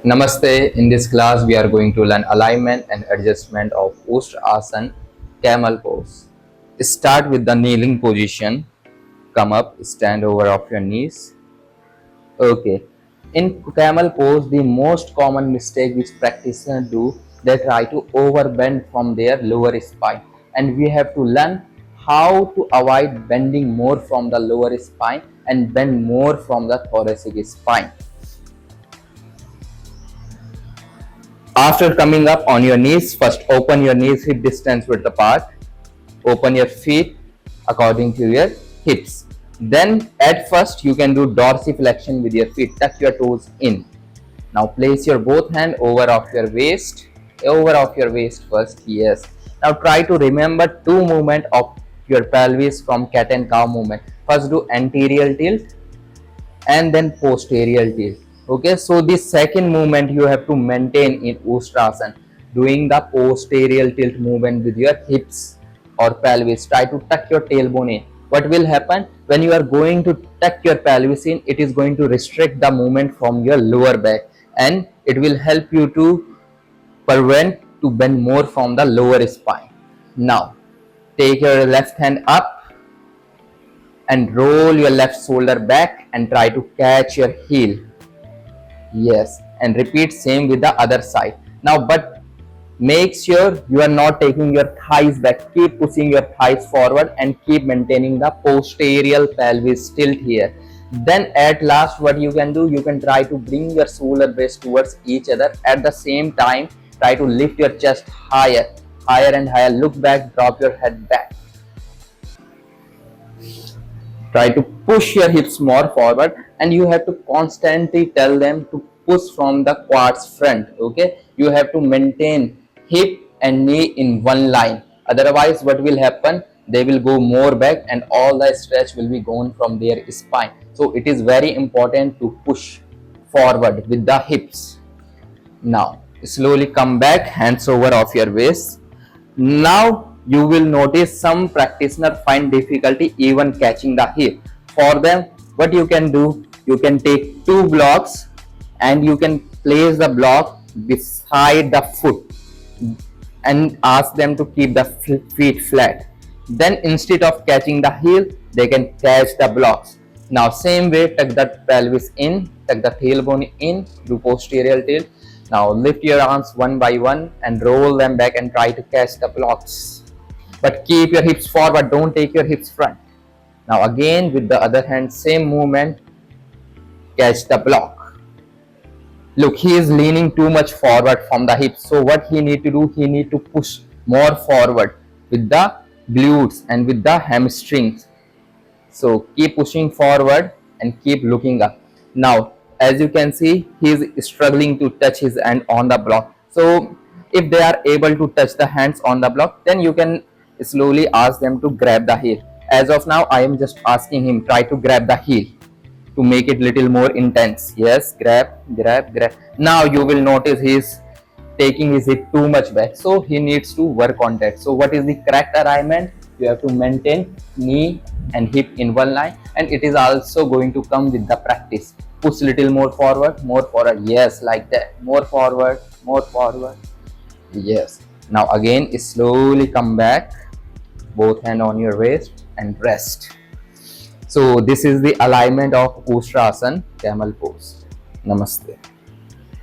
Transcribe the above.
Namaste. In this class, we are going to learn alignment and adjustment of Ustrasana camel pose. Start with the kneeling position. Come up, stand over off your knees. Okay. In camel pose, the most common mistake which practitioners do, they try to overbend from their lower spine, and we have to learn how to avoid bending more from the lower spine and bend more from the thoracic spine. After coming up on your knees, first open your knees hip distance width apart. Open your feet according to your hips. Then at first you can do dorsiflexion with your feet. Tuck your toes in. Now place your both hand over off your waist. Over off your waist first. Yes. Now try to remember two movement of your pelvis from cat and cow movement. First do anterior tilt and then posterior tilt. Okay, so the second movement you have to maintain in Ustrasana, doing the posterior tilt movement with your hips or pelvis. Try to tuck your tailbone in. What will happen when you are going to tuck your pelvis in? It is going to restrict the movement from your lower back, and it will help you to prevent to bend more from the lower spine. Now take your left hand up and roll your left shoulder back and try to catch your heel. Yes, and repeat same with the other side. Now, but make sure you are not taking your thighs back. Keep pushing your thighs forward and keep maintaining the posterior pelvis tilt here. Then at last what you can do, you can try to bring your shoulder blades towards each other. At the same time, try to lift your chest higher, higher and higher. Look back, drop your head back. Try to push your hips more forward, and you have to constantly tell them to push from the quads front. Okay, you have to maintain hip and knee in one line, otherwise what will happen, they will go more back and all the stretch will be gone from their spine. So it is very important to push forward with the hips. Now slowly come back, hands over off your waist. Now you will notice some practitioner find difficulty even catching the hip. For them, what you can do, you can take two blocks and you can place the block beside the foot and ask them to keep the feet flat. Then instead of catching the heel, they can catch the blocks. Now same way, tuck the pelvis in, tuck the tailbone in, do posterior tilt. Now lift your arms one by one and roll them back and try to catch the blocks. But keep your hips forward, don't take your hips front. Now again with the other hand, same movement, catch the block. Look, he is leaning too much forward from the hips. So what he need to do, he need to push more forward with the glutes and with the hamstrings. So keep pushing forward and keep looking up. Now as you can see, he is struggling to touch his hand on the block. So if they are able to touch the hands on the block, then you can slowly ask them to grab the heel. As of now, I am just asking him, try to grab the heel to make it little more intense. Yes, grab, grab, grab. Now you will notice he is taking his hip too much back, so he needs to work on that. So what is the correct alignment? You have to maintain knee and hip in one line, and it is also going to come with the practice. Push little more forward, more forward. Yes, like that. More forward, more forward. Yes. Now again slowly come back, both hand on your waist and rest. So this is the alignment of Ustrasana camel pose. Namaste.